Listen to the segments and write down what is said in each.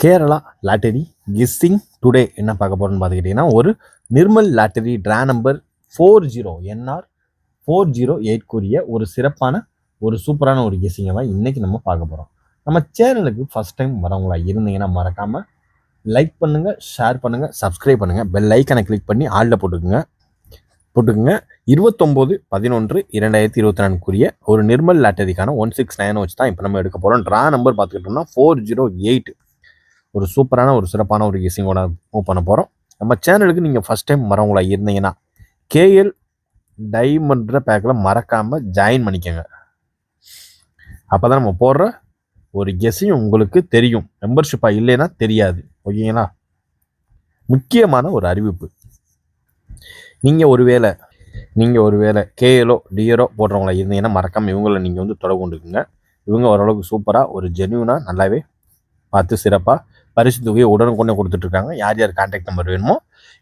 Kerala lottery guessing today என்ன பார்க்க போகிறோன்னு பார்த்துக்கிட்டிங்கன்னா ஒரு Nirmal lottery draw number 40 NR 408 ஒரு சிறப்பான ஒரு சூப்பரான ஒரு கெஸ்ஸிங்கை தான் இன்றைக்கி நம்ம பார்க்க போகிறோம். நம்ம சேனலுக்கு ஃபஸ்ட் டைம் வரவங்களா இருந்தீங்கன்னா மறக்காமல் லைக் பண்ணுங்கள், ஷேர் பண்ணுங்கள், சப்ஸ்கிரைப் பண்ணுங்கள், பெல் ஐக்கனை கிளிக் பண்ணி ஆளில் போட்டுக்குங்க 29/11/2024 ஒரு நிர்மல் லாட்டரிக்கான 169 வச்சு தான் இப்போ நம்ம எடுக்க போகிறோம். ட்ரா நம்பர் பார்த்துக்கிட்டோம்னா 408 ஒரு சூப்பரான ஒரு சிறப்பான ஒரு கெஸ்ஸிங்கோட மூவ் பண்ண போகிறோம். நம்ம சேனலுக்கு நீங்கள் ஃபஸ்ட் டைம் வரவங்களா இருந்தீங்கன்னா கேஎல் டைமண்ட் பேக்கில் மறக்காமல் ஜாயின் பண்ணிக்கோங்க. அப்போ தான் நம்ம போடுற ஒரு கெஸ்ஸிங் உங்களுக்கு தெரியும். மெம்பர்ஷிப்பாக இல்லைன்னா தெரியாது. ஓகேங்களா? முக்கியமான ஒரு அறிவிப்பு, நீங்கள் ஒருவேளை கேஎலோ டிஎரோ போடுறவங்களா இருந்தீங்கன்னா மறக்காமல் இவங்களை நீங்கள் தொடர்பு கொண்டுக்குங்க. இவங்க ஓரளவுக்கு சூப்பராக ஒரு ஜென்யூனாக நல்லாவே பார்த்து சிறப்பாக பரிசு தொகையை உடனுக்குடனே கொடுத்துட்ருக்காங்க. யார் யார் கான்டாக்ட் நம்பர் வேணுமோ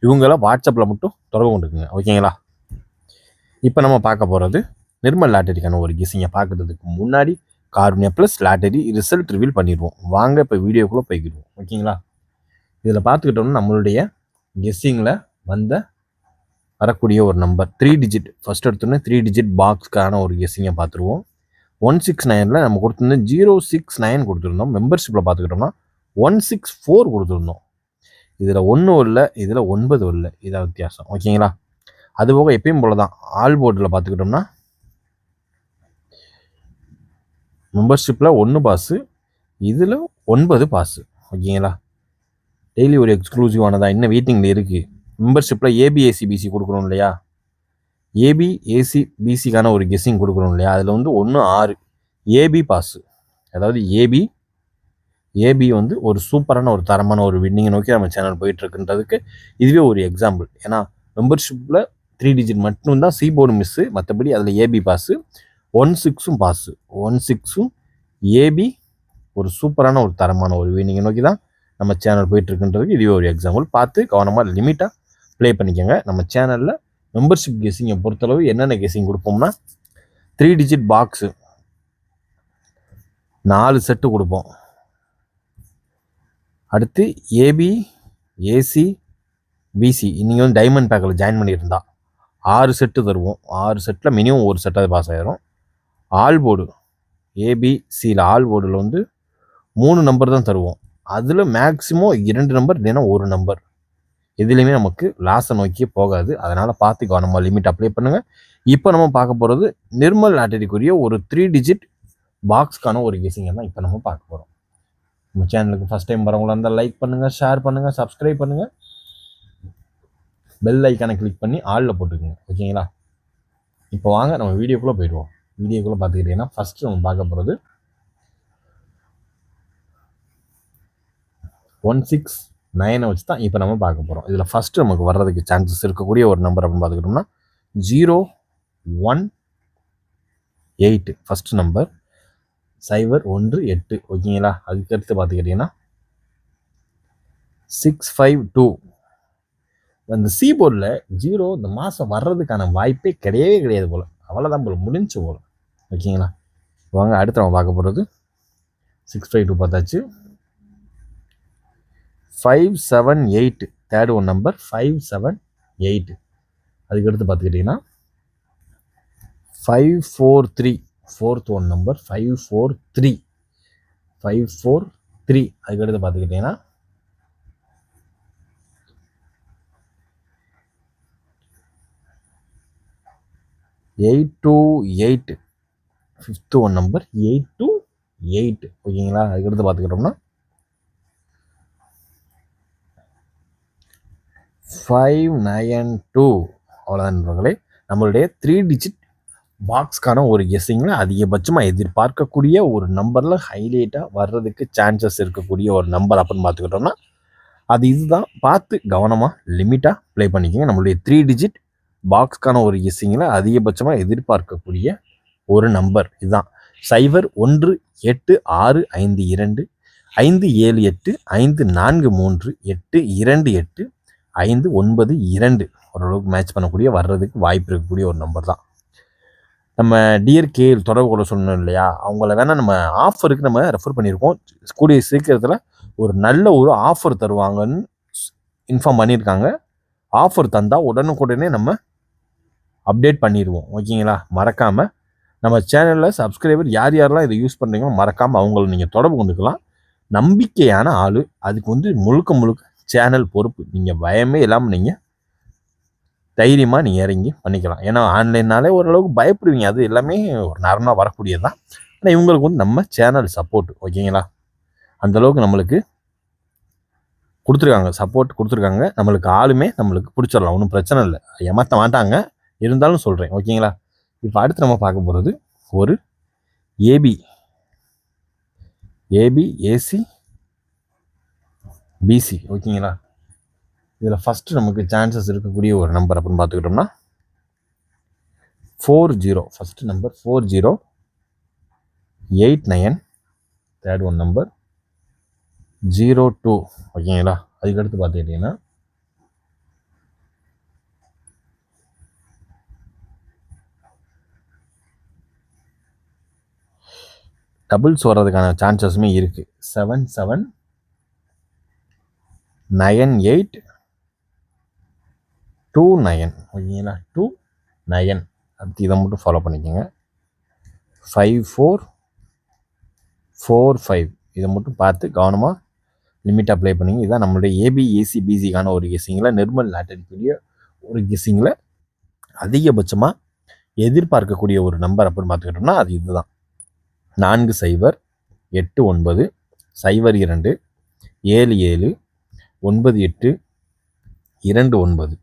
இவங்கள வாட்ஸ்அப்பில் மட்டும் தொடர்பு கொண்டுக்குங்க. ஓகேங்களா? இப்போ நம்ம பார்க்க போகிறது நிர்மல் லாட்டரிக்கான ஒரு கெஸ்ஸிங்கை பார்க்குறதுக்கு முன்னாடி Karunya plus lottery result reveal பண்ணிடுவோம். வாங்க இப்போ வீடியோக்குள்ளே போய்க்கிடுவோம். ஓகேங்களா? இதில் பார்த்துக்கிட்டோம்னா நம்மளுடைய கெஸ்ஸிங்கில் வரக்கூடிய ஒரு நம்பர் 3 டிஜிட் ஃபஸ்ட் எடுத்தோன்னே 3 டிஜிட் பாக்ஸ்க்கான ஒரு கெஸ்ஸிங்கை பார்த்துருவோம். 169 நம்ம கொடுத்துருந்து 069 கொடுத்துருந்தோம். மெம்பர்ஷிப்பில் பார்த்துக்கிட்டோம்னா 164 கொடுத்துருந்தோம். இதில் 1 இல்லை, இதில் 9 இல்லை, இதான் வித்தியாசம். ஓகேங்களா? அதுபோக எப்பயும் போல தான் ஆல் போர்டில் பார்த்துக்கிட்டோம்னா மெம்பர்ஷிப்பில் 1 பாஸு, இதில் 9 பாஸு. ஓகேங்களா? டெய்லி ஒரு எக்ஸ்க்ளூசிவானதாக இன்னும் வெயிட்டிங்கில் இருக்குது. மெம்பர்ஷிப்பில் ஏபிஏசிபிசி கொடுக்குறோம் இல்லையா, ஏபிஏசிபிசிக்கான ஒரு கெஸ்ஸிங் கொடுக்குறோம் இல்லையா, அதில் 1 6 ஏபி பாஸு. அதாவது ஏபி ஒரு சூப்பரான ஒரு தரமான ஒரு வின்னிங்கை நோக்கி நம்ம சேனல் போயிட்டுருக்குன்றதுக்கு இதுவே ஒரு எக்ஸாம்பிள். ஏன்னா மெம்பர்ஷிப்பில் 3 டிஜிட் மட்டும்தான் சி போர்டு மிஸ்ஸு, மற்றபடி அதில் ஏபி பாஸு, 16 பாஸு, 16 ஏபி ஒரு சூப்பரான ஒரு தரமான ஒரு வின்னிங்கை நோக்கி தான் நம்ம சேனல் போயிட்டுருக்குன்றதுக்கு இதுவே ஒரு எக்ஸாம்பிள். பார்த்து கவனமாக லிமிட்டாக ப்ளே பண்ணிக்கோங்க. நம்ம சேனலில் மெம்பர்ஷிப் கெஸ்ஸிங்கை பொறுத்தளவு என்னென்ன கெஸ்ஸிங் கொடுப்போம்னா 3 டிஜிட் பாக்ஸு 4 செட்டு கொடுப்போம். அடுத்து ஏபி ஏசி பிசி நீங்கள் டைமண்ட் பேக்கில் ஜாயின் பண்ணியிருந்தா 6 செட்டு தருவோம். 6 செட்டில் மினிமம் ஒரு செட்டாவது பாஸ் ஆகிரும். ஆல் போர்டு ஏபிசியில் ஆல் போர்டில் 3 நம்பர் தான் தருவோம். அதில் மேக்ஸிமம் 2 நம்பர் இல்லைன்னா 1 நம்பர், எதுலேயுமே நமக்கு லாஸை நோக்கியே போகாது. அதனால் பார்த்து கவனமாக லிமிட் அப்ளை பண்ணுங்கள். இப்போ நம்ம பார்க்க போகிறது நிர்மல் லாட்டரிக்குரிய ஒரு 3 டிஜிட் பாக்ஸ்க்கான ஒரு கெஸ்ஸிங்கை தான் இப்போ நம்ம பார்க்க போகிறோம். நம்ம சேனலுக்கு ஃபஸ்ட் டைம் வரவங்களா இருந்தால் லைக் பண்ணுங்கள், ஷேர் பண்ணுங்கள், சப்ஸ்கிரைப் பண்ணுங்கள், பெல் ஐக்கானை கிளிக் பண்ணி ஆளில் போட்டுக்கோங்க. ஓகேங்களா? இப்போ வாங்க நம்ம வீடியோக்குள்ளே போயிடுவோம். வீடியோக்குள்ளே பார்த்துக்கிட்டிங்கன்னா ஃபஸ்ட்டு நம்ம பார்க்க போகிறது 169 வச்சு தான் இப்போ நம்ம பார்க்க போகிறோம். இதில் ஃபஸ்ட்டு நமக்கு வர்றதுக்கு சான்சஸ் இருக்கக்கூடிய ஒரு நம்பர் அப்படின்னு பார்த்துக்கிட்டோம்னா 018 ஃபஸ்ட்டு நம்பர் 018. ஓகேங்களா? அதுக்கடுத்து பார்த்துக்கிட்டிங்கன்னா 652. அந்த சி போர்டில் 0 இந்த மாதம் வர்றதுக்கான வாய்ப்பே கிடையாது போல். அவ்வளோதான் போல், முடிஞ்சு போல். ஓகேங்களா? வாங்க அடுத்து நம்ம பார்க்க போகிறது 652 பார்த்தாச்சு. 578 தேர்ட் ஒன் நம்பர் 578. அதுக்கடுத்து பார்த்துக்கிட்டிங்கன்னா 543 ஃபோர்த் ஒன் நம்பர் 543. அதுக்கடுத்து பார்த்துக்கிட்டிங்கன்னா 828 ஃபிஃப்த் ஒன் நம்பர் 828. ஓகேங்களா? அதுக்கடுத்து பார்த்துக்கிட்டோம்னா 592. அவ்வளோதான் நண்பர்களே. நம்மளுடைய 3 டிஜிட் பாக்ஸ்க்கான ஒரு கெஸ்ஸிங்கில் அதிகபட்சமாக எதிர்பார்க்கக்கூடிய ஒரு நம்பரில் ஹைலைட்டாக வர்றதுக்கு சான்சஸ் இருக்கக்கூடிய ஒரு நம்பர் அப்படின்னு பார்த்துக்கிட்டோம்னா அது இதுதான். பார்த்து கவனமாக லிமிட்டாக ப்ளே பண்ணிக்கோங்க. நம்மளுடைய 3 டிஜிட் பாக்ஸ்க்கான ஒரு கெஸ்ஸிங்கில் அதிகபட்சமாக எதிர்பார்க்கக்கூடிய ஒரு நம்பர் இதுதான். 018652578 578 543 828 592 ஓரளவுக்கு மேட்ச் பண்ணக்கூடிய வர்றதுக்கு வாய்ப்பு இருக்கக்கூடிய ஒரு நம்பர் தான். நம்ம டியர் கேஎல் தொடர்பு கொள்ள சொல்லணும் இல்லையா, அவங்கள வேணால் நம்ம ஆஃபருக்கு நம்ம ரெஃபர் பண்ணியிருக்கோம். கூடிய சீக்கிரத்தில் ஒரு நல்ல ஒரு ஆஃபர் தருவாங்கன்னு இன்ஃபார்ம் பண்ணியிருக்காங்க. ஆஃபர் தந்தால் உடனுக்குடனே நம்ம அப்டேட் பண்ணிடுவோம். ஓகேங்களா? மறக்காமல் நம்ம சேனலில் சப்ஸ்கிரைபர் யார் யாரெல்லாம் இதை யூஸ் பண்ணுறீங்களோ மறக்காமல் அவங்கள நீங்கள் தொடர்பு கொண்டுக்கலாம். நம்பிக்கையான ஆள். அதுக்கு முழுக்க முழுக்க சேனல் பொறுப்பு. நீங்கள் பயமே இல்லாமல் நீங்கள் தைரியமாக நீங்கள் இறங்கி பண்ணிக்கலாம். ஏன்னா ஆன்லைன்னாலே ஓரளவுக்கு பயப்படுவீங்க. அது எல்லாமே ஒரு நார்மலாக வரக்கூடியது தான். ஆனால் இவங்களுக்கு நம்ம சேனல் சப்போர்ட். ஓகேங்களா? அந்தளவுக்கு நம்மளுக்கு கொடுத்துருக்காங்க, சப்போர்ட் கொடுத்துருக்காங்க. நம்மளுக்கு ஆளுமே நம்மளுக்கு பிடிச்சிடலாம், ஒன்றும் பிரச்சனை இல்லை, ஏமாற்ற மாட்டாங்க. இருந்தாலும் சொல்கிறேன். ஓகேங்களா? இப்போ அடுத்து நம்ம பார்க்க போகிறது ஒரு ஏபி ஏசி பிசி. ஓகேங்களா? இதில் ஃபஸ்ட்டு நமக்கு சான்சஸ் இருக்கக்கூடிய ஒரு நம்பர் அப்படின்னு பார்த்துக்கிட்டோம்னா 40. First number 4089. Third one number 02. ஓகேங்களா? அதுக்கடுத்து பார்த்துக்கிட்டிங்கன்னா டபுள்ஸ் வர்றதுக்கான சான்சஸுமே இருக்குது. 779829. ஓகேங்களா? 29. அடுத்து இதை மட்டும் ஃபாலோ பண்ணிக்கோங்க. 5445. இதை மட்டும் பார்த்து கவனமாக லிமிட் அப்ளை பண்ணிங்க. இதுதான் நம்மளுடைய ஏபிஏசிபிசிக்கான ஒரு கெஸ்ஸிங்கில், நிர்மல் லாட்டரிக்குரிய ஒரு கெஸ்ஸிங்கில் அதிகபட்சமாக எதிர்பார்க்கக்கூடிய ஒரு நம்பர் அப்படின்னு பார்த்துக்கிட்டோம்னா அது இதுதான். 4089 02 77 98 29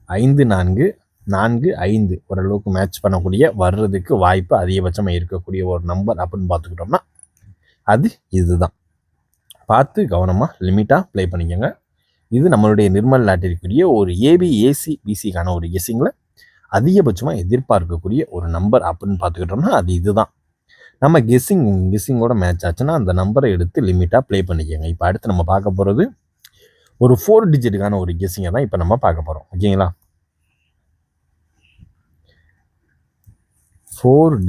5445 ஓரளவுக்கு மேட்ச் பண்ணக்கூடிய வர்றதுக்கு வாய்ப்பு அதிகபட்சமாக இருக்கக்கூடிய ஒரு நம்பர் அப்படின்னு பார்த்துக்கிட்டோம்னா அது இதுதான். பார்த்து கவனமாக லிமிட்டாக ப்ளே பண்ணிக்கோங்க. இது நம்மளுடைய நிர்மல் லாட்டரிக்குரிய ஒரு ஏபிஏசிபிசிக்கான ஒரு கெஸ்ஸிங்கில் அதிகபட்சமாக எதிர்பார்க்கக்கூடிய ஒரு நம்பர் அப்படின்னு பார்த்துக்கிட்டோம்னா அது இதுதான். நம்ம கெஸ்ஸிங்கோட மேட்ச் ஆச்சுன்னா அந்த நம்பரை எடுத்து லிமிட்டாக ப்ளே பண்ணிக்கோங்க. இப்போ அடுத்து நம்ம பார்க்க போகிறது ஒரு 4 டிஜிட்டுக்கான ஒரு கெஸ்ஸிங்கை தான் இப்போ நம்ம பார்க்க போகிறோம். ஓகேங்களா? 4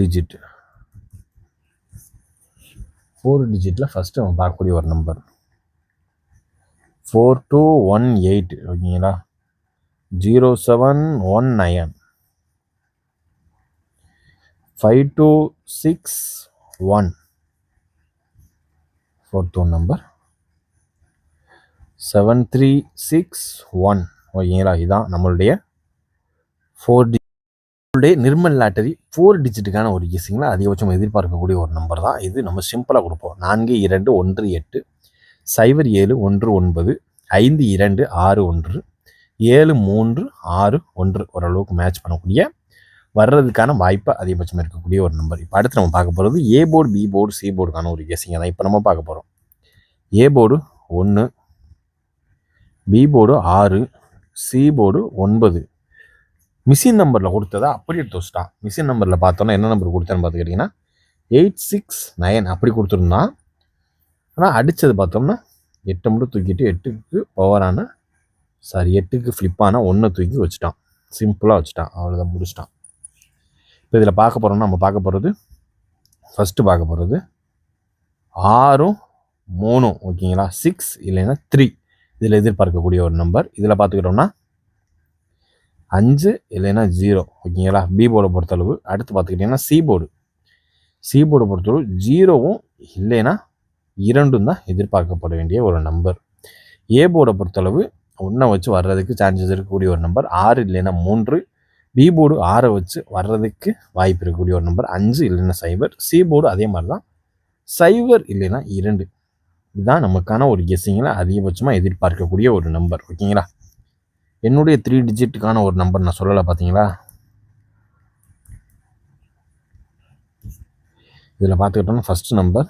டிஜிட்டில் ஃபஸ்ட்டு நம்ம பார்க்கக்கூடிய ஒரு நம்பர் 4218. ஓகேங்களா? 0719 5261. Fourth one number 7361. ஓகேங்களா? இதுதான் நம்மளுடைய 4 நிர்மல் லாட்டரி 4 டிஜிட்டுக்கான ஒரு கெஸ்ஸிங்கில் அதிகபட்சம் எதிர்பார்க்கக்கூடிய ஒரு நம்பர் தான் இது. நம்ம சிம்பிளாக கொடுப்போம். 4218 0719 5261 7361. ஓரளவுக்கு மேட்ச் பண்ணக்கூடிய வர்றதுக்கான வாய்ப்பு அதிகபட்சமாக இருக்கக்கூடிய ஒரு நம்பர். இப்போ அடுத்து நம்ம பார்க்க போகிறது A board, B board, C போர்டுக்கான ஒரு கெஸ்ஸிங்கை தான் இப்போ நம்ம பார்க்க போகிறோம். A board 1, B board 6, C board 9. Machine நம்பரில் கொடுத்ததா அப்படி எடுத்து வச்சுட்டான். மிஷின் நம்பரில் பார்த்தோன்னா என்ன நம்பர் கொடுத்தேன்னு பார்த்துக்கிட்டிங்கன்னா 869 அப்படி கொடுத்துருந்தான். ஆனால் அடித்தது பார்த்தோம்னா 8 மட்டும் தூக்கிட்டு 8க்கு பவரான 8க்கு ஃப்ளிப்பான 1 தூக்கி வச்சுட்டான். சிம்பிளாக வச்சுட்டான். அவ்வளோதான், முடிச்சிட்டான். இப்போ இதில் பார்க்க போகிறோம்னா நம்ம பார்க்க போகிறது ஃபஸ்ட்டு பார்க்க போகிறது 6 3. ஓகேங்களா? 6 இல்லைன்னா 3 இதில் எதிர்பார்க்கக்கூடிய ஒரு நம்பர். இதில் பார்த்துக்கிட்டோம்னா 5 இல்லைன்னா 0. ஓகேங்களா? பி போர்டை பொறுத்தளவு. அடுத்து பார்த்துக்கிட்டிங்கன்னா சி போர்டை பொறுத்தளவு 0வும் இல்லைன்னா 2 தான் எதிர்பார்க்கப்பட வேண்டிய ஒரு நம்பர். ஏ போர்டை பொறுத்தளவு 1 வச்சு வர்றதுக்கு சான்சஸ் இருக்கக்கூடிய ஒரு நம்பர் 6 இல்லைன்னா 3. பி போர்டு 6 வச்சு வர்றதுக்கு வாய்ப்பு இருக்கக்கூடிய ஒரு நம்பர் 5 இல்லைன்னா 0. சி போர்டு அதே மாதிரி தான் 0 இல்லைன்னா 2. இதுதான் நமக்கான ஒரு கெஸ்ஸிங்கில் அதிகபட்சமாக எதிர்பார்க்கக்கூடிய ஒரு நம்பர். ஓகேங்களா? என்னுடைய 3 டிஜிட்டுக்கான ஒரு நம்பர் நான் சொல்லலை, பார்த்தீங்களா? இதில் பார்த்துக்கிட்டோம்னா ஃபஸ்ட்டு நம்பர்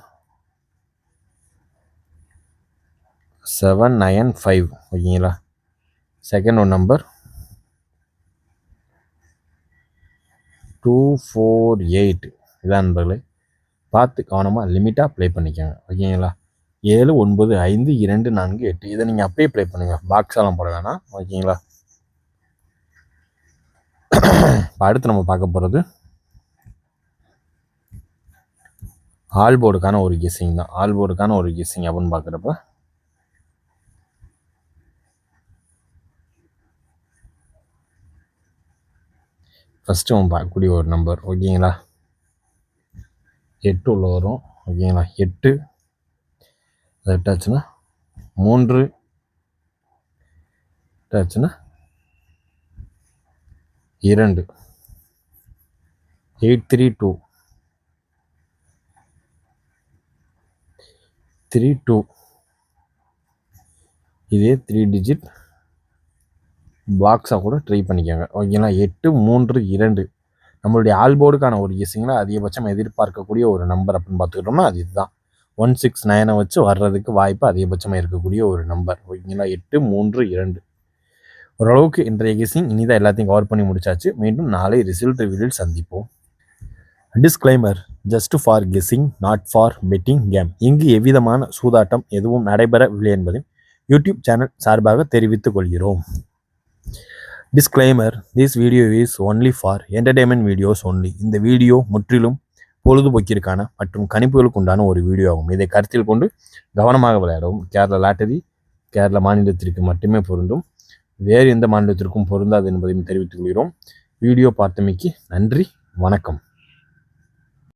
795. ஓகேங்களா? Second one number 248. இதான் நண்பர்களே, பார்த்து கவனமாக லிமிட்டாக ப்ளே பண்ணிக்கோங்க. ஓகேங்களா? 7 9 5 2 4 8 இதை நீங்கள் அப்படியே ப்ளே பண்ணுங்கள், பாக்ஸெல்லாம் போட வேணாம். ஓகேங்களா? இப்போ அடுத்து நம்ம பார்க்க போகிறது ஆல் போர்டுக்கான ஒரு கெஸ்ஸிங் தான். ஆல் போர்டுக்கான ஒரு கெஸ்ஸிங் அப்படின்னு பார்க்குறப்ப ஃபஸ்ட்டு அவன் பார்க்கக்கூடிய ஒரு நம்பர் ஓகேங்களா. 8 உள்ள வரும் ஓகேங்களா. 8 அது 8 ஆச்சுன்னா 3 8 ஆச்சுன்னா 2 832 32 இதே 3 டிஜிட் பாக்ஸாக கூட ட்ரை பண்ணிக்கோங்க ஓகேங்களா. 8 3 2 நம்மளுடைய ஆல்போர்டுக்கான ஒரு கெஸ்ஸிங்கில் அதிகபட்சம் எதிர்பார்க்கக்கூடிய ஒரு நம்பர் அப்படின்னு பார்த்துக்கிட்டோம்னா அது இதுதான். 169 வச்சு வர்றதுக்கு வாய்ப்பு அதிகபட்சமாக இருக்கக்கூடிய ஒரு நம்பர் ஓகேங்களா. 8 3 2 ஓரளவுக்கு இன்றைய கெஸ்ஸிங் இனிதான் எல்லாத்தையும் கவர் பண்ணி முடிச்சாச்சு. மீண்டும் நாளை ரிசல்ட் ரிவீலில் சந்திப்போம். Disclaimer, just for guessing not for betting game. இங்கு எவ்விதமான சூதாட்டம் எதுவும் நடைபெறவில்லை என்பதை யூடியூப் சேனல் சார்பாக தெரிவித்துக் கொள்கிறோம். Disclaimer, this video is only for entertainment videos only. இந்த வீடியோ முற்றிலும் பொழுதுபோக்கிற்கான மற்றும் கணிப்புகளுக்கு உண்டான ஒரு வீடியோ ஆகும். இதை கருத்தில் கொண்டு கவனமாக விளையாடவும். கேரளா லாட்டரி கேரளா மாநிலத்திற்கு மட்டுமே பொருந்தும், வேறு எந்த மாநிலத்திற்கும் பொருந்தாது என்பதையும் தெரிவித்துக் கொள்கிறோம். வீடியோ பார்த்தமைக்கு நன்றி, வணக்கம்.